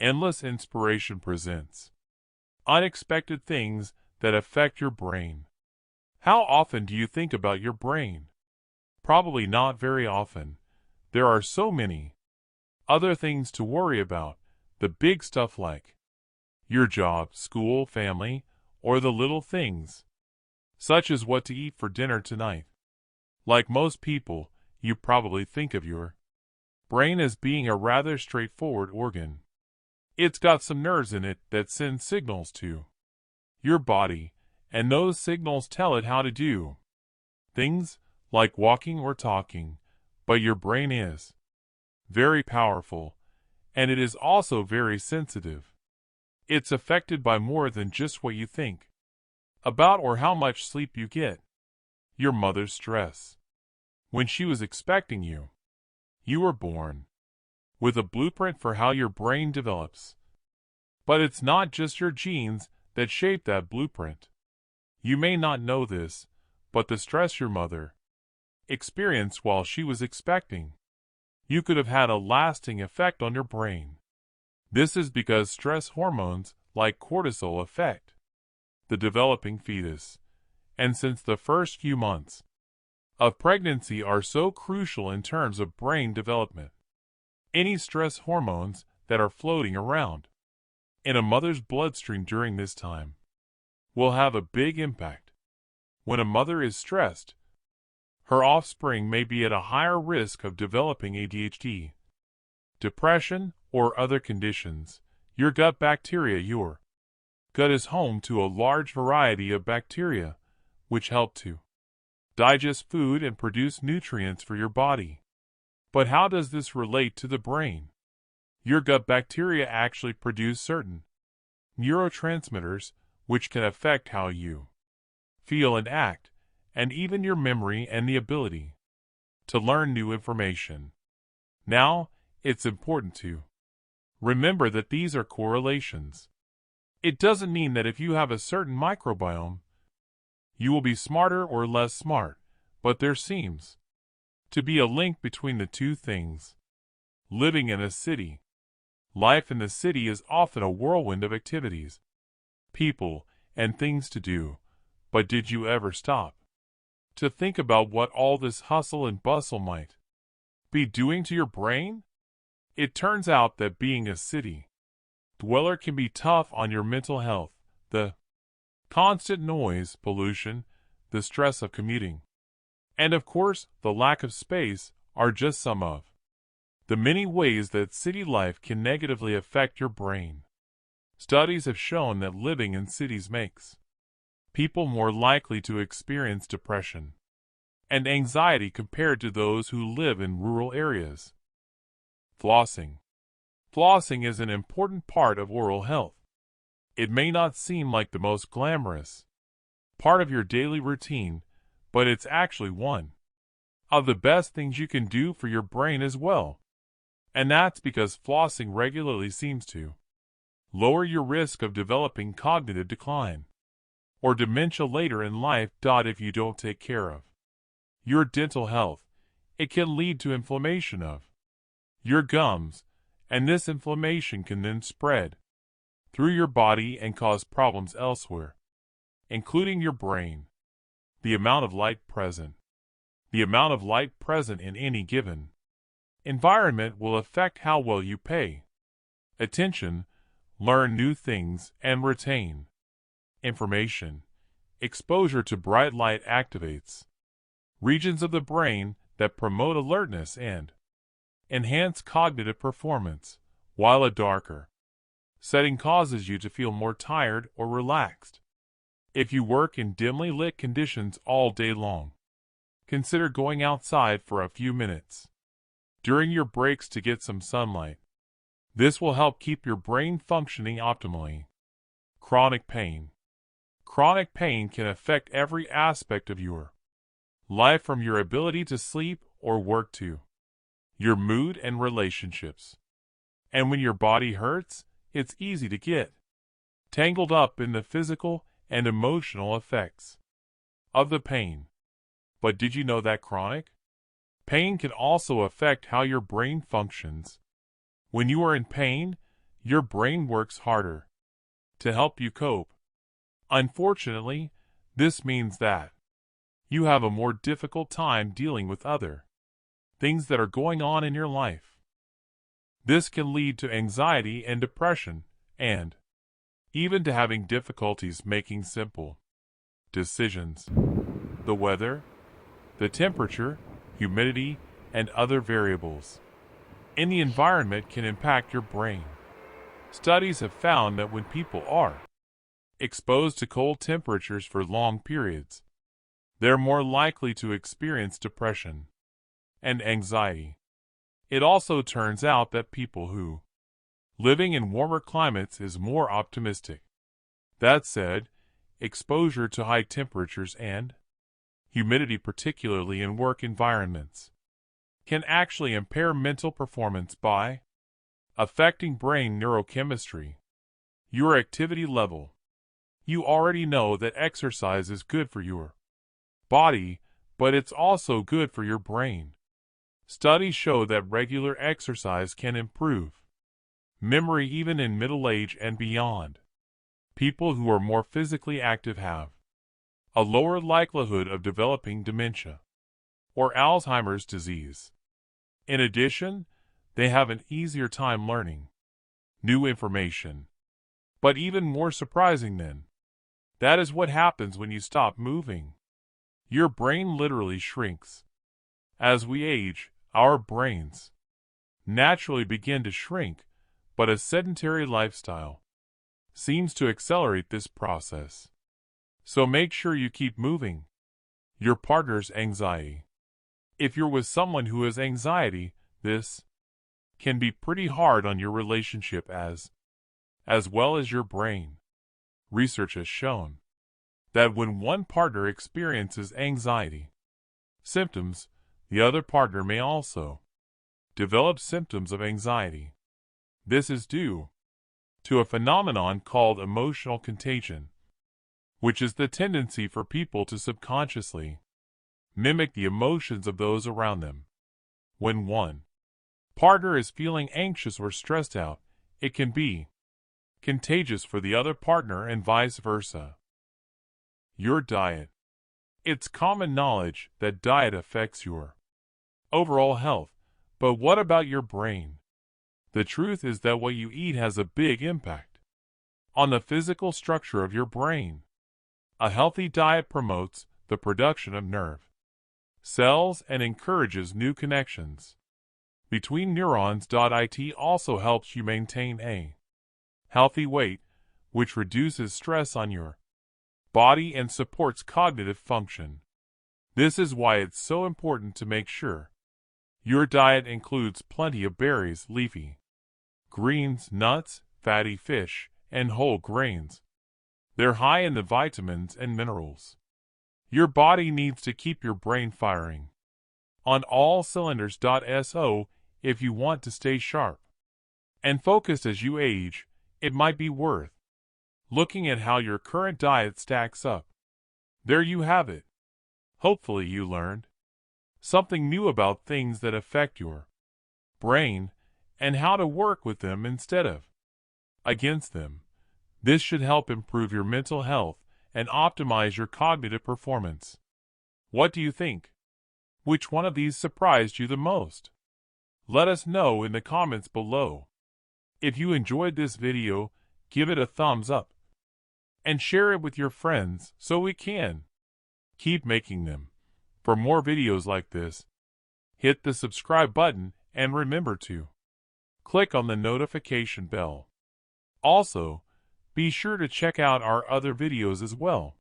Endless Inspiration presents unexpected things that affect your brain. How often do you think about your brain? Probably not very often. There are so many other things to worry about, the big stuff like your job, school, family, or the little things, such as what to eat for dinner tonight. Like most people, you probably think of your brain as being a rather straightforward organ. It's got some nerves in it that send signals to your body, and those signals tell it how to do things like walking or talking. But your brain is very powerful, and it is also very sensitive. It's affected by more than just what you think about or how much sleep you get. Your mother's stress. When she was expecting you, you were born with a blueprint for how your brain develops. But it's not just your genes that shape that blueprint. You may not know this, but the stress your mother experienced while she was expecting you could have had a lasting effect on your brain. This is because stress hormones like cortisol affect the developing fetus, and since the first few months of pregnancy are so crucial in terms of brain development, any stress hormones that are floating around in a mother's bloodstream during this time will have a big impact. When a mother is stressed, her offspring may be at a higher risk of developing ADHD, depression, or other conditions. Your gut bacteria. Your gut is home to a large variety of bacteria, which help to digest food and produce nutrients for your body. But how does this relate to the brain? Your gut bacteria actually produce certain neurotransmitters which can affect how you feel and act, and even your memory and the ability to learn new information. Now, it's important to remember that these are correlations. It doesn't mean that if you have a certain microbiome, you will be smarter or less smart, but there seems to be a link between the two things. Living in a city. Life in the city is often a whirlwind of activities, people, and things to do. But did you ever stop to think about what all this hustle and bustle might be doing to your brain? It turns out that being a city dweller can be tough on your mental health. The constant noise, pollution, the stress of commuting, and of course, the lack of space are just some of the many ways that city life can negatively affect your brain. Studies have shown that living in cities makes people more likely to experience depression and anxiety compared to those who live in rural areas. Flossing. Flossing is an important part of oral health. It may not seem like the most glamorous part of your daily routine, but it's actually one of the best things you can do for your brain as well. And that's because flossing regularly seems to lower your risk of developing cognitive decline or dementia later in life. If you don't take care of your dental health, it can lead to inflammation of your gums, and this inflammation can then spread through your body and cause problems elsewhere, including your brain. The amount of light present. The amount of light present in any given environment will affect how well you pay attention, learn new things, and retain information. Exposure to bright light activates regions of the brain that promote alertness and enhance cognitive performance, while a darker setting causes you to feel more tired or relaxed. If you work in dimly lit conditions all day long, consider going outside for a few minutes during your breaks to get some sunlight. This will help keep your brain functioning optimally. Chronic pain. Chronic pain can affect every aspect of your life, from your ability to sleep or work to your mood and relationships. And when your body hurts, it's easy to get tangled up in the physical and emotional effects of the pain. But did you know that chronic pain can also affect how your brain functions? When you are in pain, your brain works harder to help you cope. Unfortunately, this means that you have a more difficult time dealing with other things that are going on in your life. This can lead to anxiety and depression, and even to having difficulties making simple decisions. The weather, the temperature, humidity, and other variables in the environment can impact your brain. Studies have found that when people are exposed to cold temperatures for long periods, they're more likely to experience depression and anxiety. It also turns out that people who living in warmer climates is more optimistic. That said, exposure to high temperatures and humidity, particularly in work environments, can actually impair mental performance by affecting brain neurochemistry. Your activity level. You already know that exercise is good for your body, but it's also good for your brain. Studies show that regular exercise can improve memory even in middle age and beyond. People who are more physically active have a lower likelihood of developing dementia or Alzheimer's disease. In addition, they have an easier time learning new information. But even more surprising than that is what happens when you stop moving. Your brain literally shrinks. As we age, our brains naturally begin to shrink, but a sedentary lifestyle seems to accelerate this process. So make sure you keep moving. Your partner's anxiety. If you're with someone who has anxiety, this can be pretty hard on your relationship as well as your brain. Research has shown that when one partner experiences anxiety symptoms, the other partner may also develop symptoms of anxiety. This is due to a phenomenon called emotional contagion, which is the tendency for people to subconsciously mimic the emotions of those around them. When one partner is feeling anxious or stressed out, it can be contagious for the other partner and vice versa. Your diet. It's common knowledge that diet affects your overall health, but what about your brain? The truth is that what you eat has a big impact on the physical structure of your brain. A healthy diet promotes the production of nerve cells and encourages new connections between neurons. It also helps you maintain a healthy weight, which reduces stress on your body and supports cognitive function. This is why it's so important to make sure your diet includes plenty of berries, leafy greens, nuts, fatty fish, and whole grains. They're high in the vitamins and minerals your body needs to keep your brain firing on all cylinders. So, if you want to stay sharp and focused as you age, it might be worth looking at how your current diet stacks up. There you have it. Hopefully you learned something new about things that affect your brain and how to work with them instead of against them. This should help improve your mental health and optimize your cognitive performance. What do you think? Which one of these surprised you the most? Let us know in the comments below. If you enjoyed this video, give it a thumbs up and share it with your friends so we can keep making them. For more videos like this, hit the subscribe button and remember to click on the notification bell. Also, be sure to check out our other videos as well.